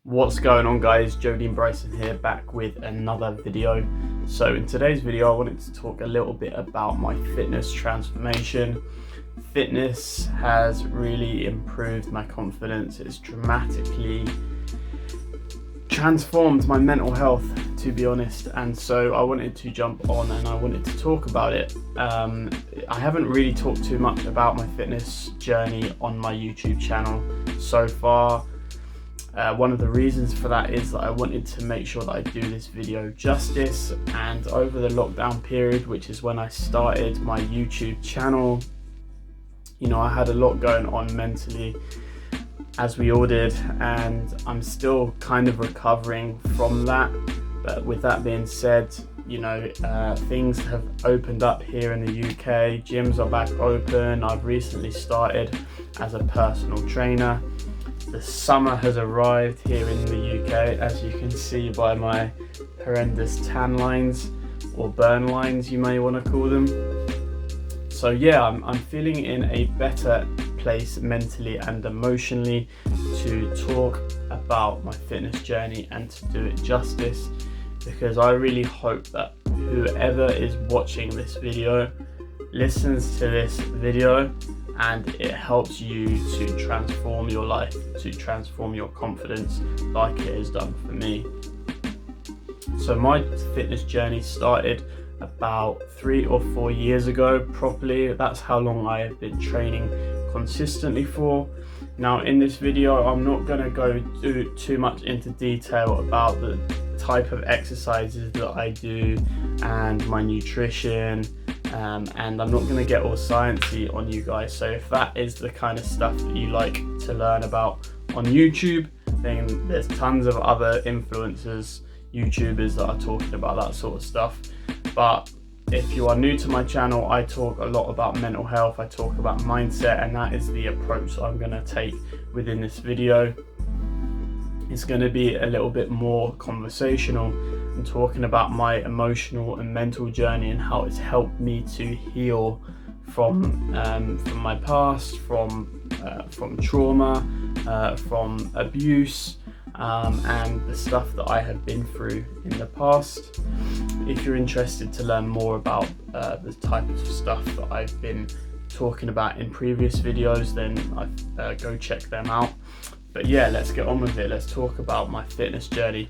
What's going on, guys? Dean-Bryson here, back with another video. So in today's video I wanted to talk a little bit about my fitness transformation. Fitness has really improved my confidence. It's dramatically transformed my mental health, to be honest, and so I wanted to jump on and I wanted to talk about it. I haven't really talked too much about my fitness journey on my YouTube channel so far. One of the reasons for that is that I wanted to make sure that I do this video justice, and over the lockdown period, which is when I started my YouTube channel, you know, I had a lot going on mentally, as we all did, and I'm still kind of recovering from that. But with that being said, you know, things have opened up here in the UK. Gyms are back open. I've recently started as a personal trainer. The summer has arrived here in the UK, as you can see by my horrendous tan lines, or burn lines you may want to call them. So yeah, I'm feeling in a better place mentally and emotionally to talk about my fitness journey and to do it justice, because I really hope that whoever is watching this video listens to this video and it helps you to transform your life, to transform your confidence like it has done for me. So my fitness journey started about 3 or 4 years ago properly. That's how long I have been training consistently for. Now in this video I'm not going to go too much into detail about the type of exercises that I do and my nutrition, and I'm not going to get all sciencey on you guys. So if that is the kind of stuff that you like to learn about on YouTube, then there's tons of other influencers, YouTubers that are talking about that sort of stuff. But if you are new to my channel, I talk a lot about mental health, I talk about mindset, and that is the approach that I'm going to take within this video. It's going to be a little bit more conversational and talking about my emotional and mental journey and how it's helped me to heal from my past, from trauma, from abuse, and the stuff that I have been through in the past. If you're interested to learn more about the type of stuff that I've been talking about in previous videos, then go check them out. But yeah, let's get on with it. Let's talk about my fitness journey.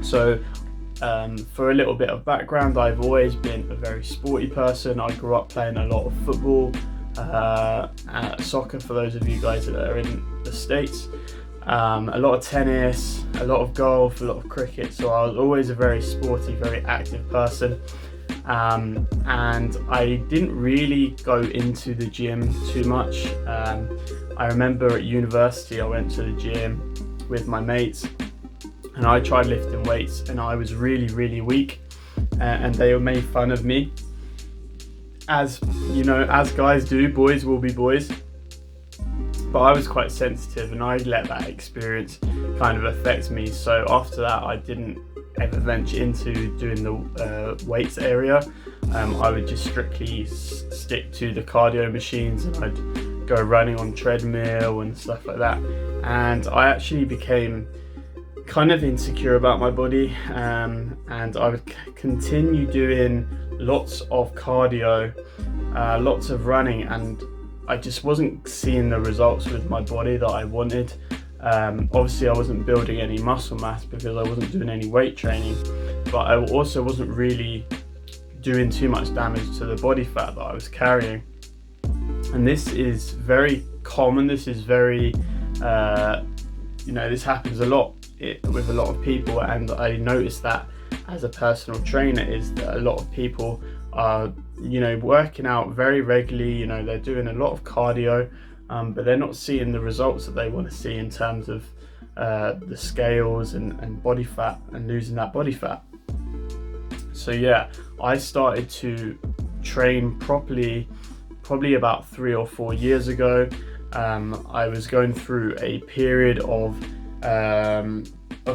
So for a little bit of background, I've always been a very sporty person. I grew up playing a lot of football, soccer for those of you guys that are in the States, a lot of tennis, a lot of golf, a lot of cricket. So I was always a very sporty, very active person. And I didn't really go into the gym too much. I remember at university I went to the gym with my mates and I tried lifting weights and I was really weak, and they made fun of me, as you know, as guys do, boys will be boys. But I was quite sensitive and I let that experience kind of affect me. So after that I didn't ever venture into doing the weights area. I would just strictly stick to the cardio machines, and I'd go running on treadmill and stuff like that. And I actually became kind of insecure about my body, and I would continue doing lots of cardio, lots of running, and I just wasn't seeing the results with my body that I wanted. Obviously I wasn't building any muscle mass because I wasn't doing any weight training, but I also wasn't really doing too much damage to the body fat that I was carrying. And this is very common. This is very, you know, this happens a lot with a lot of people, and I noticed that as a personal trainer is that a lot of people are, you know, working out very regularly. You know, they're doing a lot of cardio, but they're not seeing the results that they want to see in terms of the scales and body fat and losing that body fat. So yeah, I started to train properly probably about 3 or 4 years ago. I was going through a period of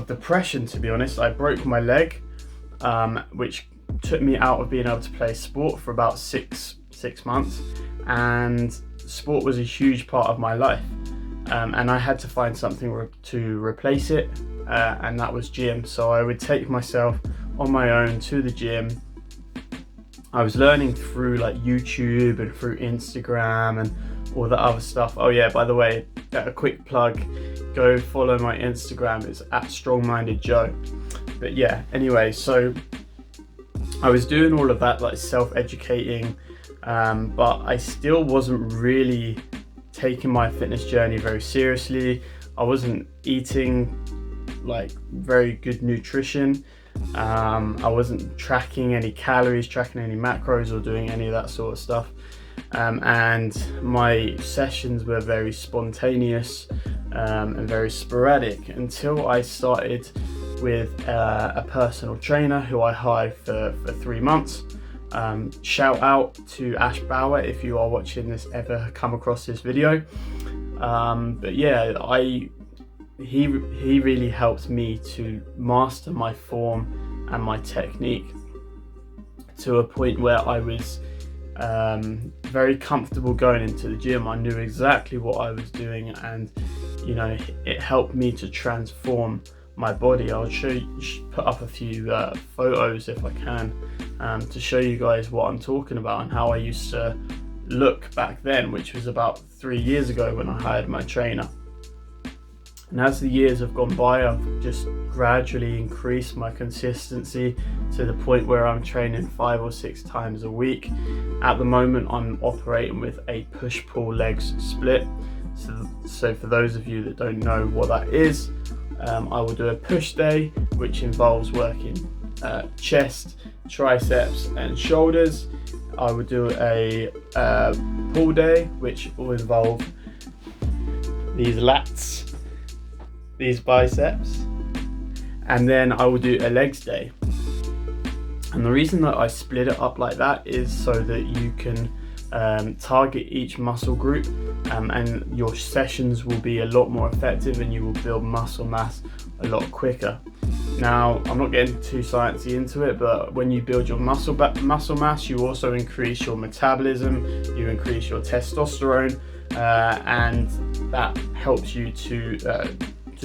depression, to be honest. I broke my leg, which took me out of being able to play sport for about six months, and sport was a huge part of my life. and I had to find something to replace it, and that was gym. So I would take myself on my own to the gym. I was learning through like YouTube and through Instagram and all the other stuff. Oh yeah, by the way, a quick plug, go follow my Instagram, it's @strongmindedjoe. But yeah, anyway, so I was doing all of that, like self-educating, but I still wasn't really taking my fitness journey very seriously. I wasn't eating like very good nutrition. I wasn't tracking any calories, tracking any macros, or doing any of that sort of stuff. And my sessions were very spontaneous and very sporadic until I started with a personal trainer who I hired for 3 months. Shout out to Ash Bauer if you are watching this, ever come across this video. But yeah, he really helped me to master my form and my technique to a point where I was very comfortable going into the gym. I knew exactly what I was doing, and you know, it helped me to transform my body. I'll put up a few photos if I can, to show you guys what I'm talking about and how I used to look back then, which was about 3 years ago when I hired my trainer. And as the years have gone by, I've just gradually increased my consistency to the point where I'm training 5 or 6 times a week. At the moment, I'm operating with a push-pull legs split. So for those of you that don't know what that is, I will do a push day, which involves working chest, triceps and shoulders. I will do a pull day, which will involve these lats, these biceps, and then I will do a legs day. And the reason that I split it up like that is so that you can target each muscle group, and your sessions will be a lot more effective and you will build muscle mass a lot quicker. Now, I'm not getting too sciencey into it, but when you build your muscle mass, you also increase your metabolism, you increase your testosterone, and that helps you to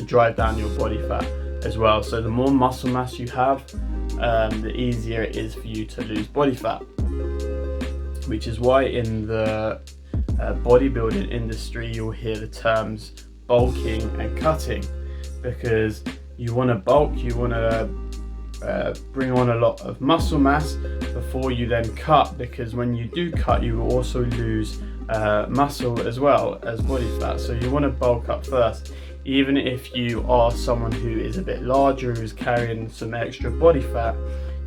drive down your body fat as well. So the more muscle mass you have, the easier it is for you to lose body fat, which is why in the bodybuilding industry you'll hear the terms bulking and cutting, because you want to bulk, you want to bring on a lot of muscle mass before you then cut, because when you do cut you will also lose muscle as well as body fat. So you want to bulk up first. Even if you are someone who is a bit larger, who's carrying some extra body fat,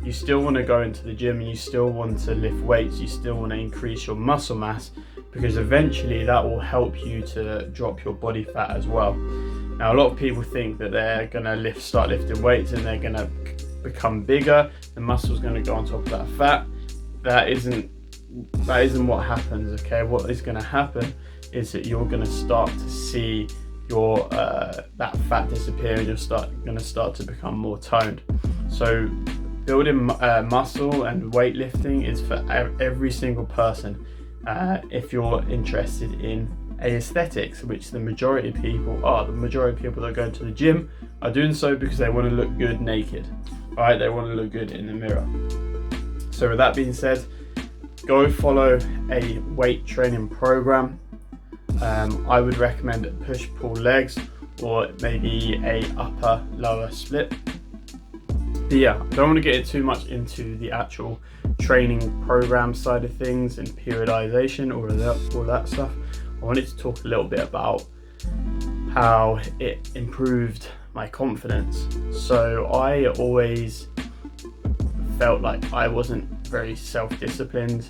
you still want to go into the gym and you still want to lift weights, you still want to increase your muscle mass, because eventually that will help you to drop your body fat as well. Now, a lot of people think that they're going to start lifting weights and they're going to become bigger, the muscle's going to go on top of that fat. That isn't what happens, okay? What is going to happen is that you're going to start to see your that fat disappear, and you're going to start to become more toned. So building muscle and weightlifting is for every single person, if you're interested in aesthetics, which the majority of people are. The majority of people that go to the gym are doing so because they want to look good naked, right? They want to look good in the mirror. So with that being said, go follow a weight training program. I would recommend push-pull legs, or maybe a upper-lower split. But yeah, I don't want to get too much into the actual training program side of things and periodization or all that stuff. I wanted to talk a little bit about how it improved my confidence. So I always felt like I wasn't very self-disciplined,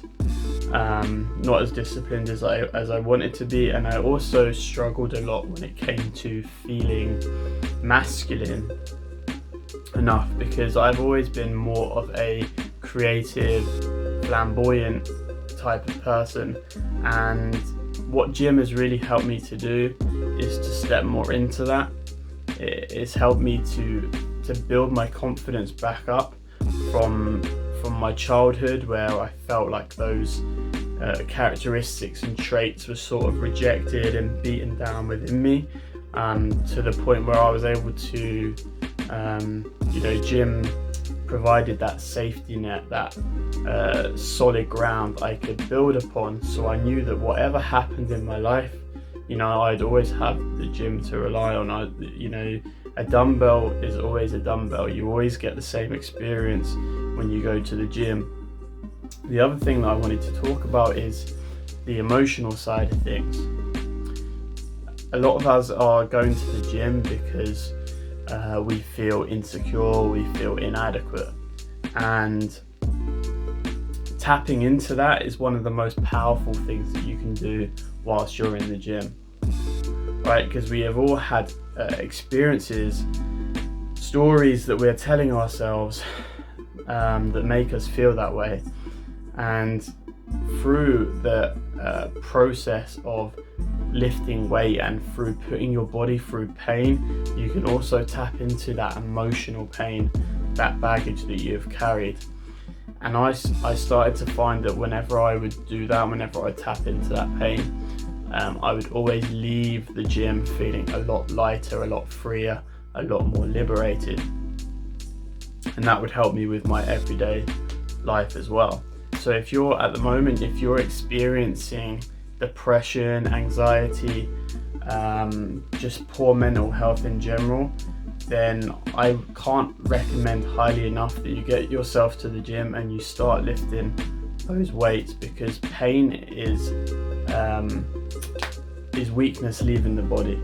not as disciplined as I wanted to be, and I also struggled a lot when it came to feeling masculine enough, because I've always been more of a creative, flamboyant type of person, and what gym has really helped me to do is to step more into that. It's helped me to build my confidence back up from my childhood, where I felt like those characteristics and traits were sort of rejected and beaten down within me, to the point where I was able to, gym provided that safety net, that solid ground I could build upon. So I knew that whatever happened in my life, I'd always have the gym to rely on. A dumbbell is always a dumbbell. You always get the same experience when you go to the gym. The other thing that I wanted to talk about is the emotional side of things. A lot of us are going to the gym because we feel insecure, we feel inadequate, and tapping into that is one of the most powerful things that you can do whilst you're in the gym, right? Because we have all had experiences, stories that we're telling ourselves that make us feel that way, and through the process of lifting weight and through putting your body through pain, you can also tap into that emotional pain, that baggage that you've carried. And I started to find that whenever I would do that, whenever I tap into that pain, I would always leave the gym feeling a lot lighter, a lot freer, a lot more liberated. And that would help me with my everyday life as well. So if you're experiencing depression, anxiety, just poor mental health in general, then I can't recommend highly enough that you get yourself to the gym and you start lifting those weights, because pain is weakness leaving the body.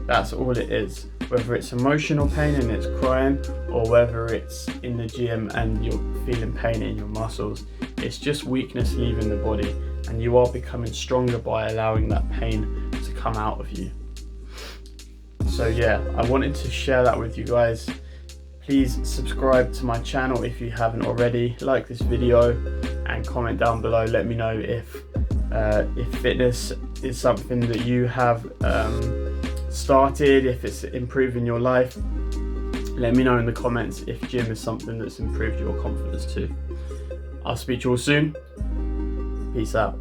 That's all it is. Whether it's emotional pain and it's crying, or whether it's in the gym and you're feeling pain in your muscles, it's just weakness leaving the body, and you are becoming stronger by allowing that pain to come out of you. So yeah, I wanted to share that with you guys. Please subscribe to my channel if you haven't already, like this video, and comment down below. Let me know if fitness is something that you have started, if it's improving your life. Let me know in the comments if gym is something that's improved your confidence too. I'll speak to you all soon. Peace out.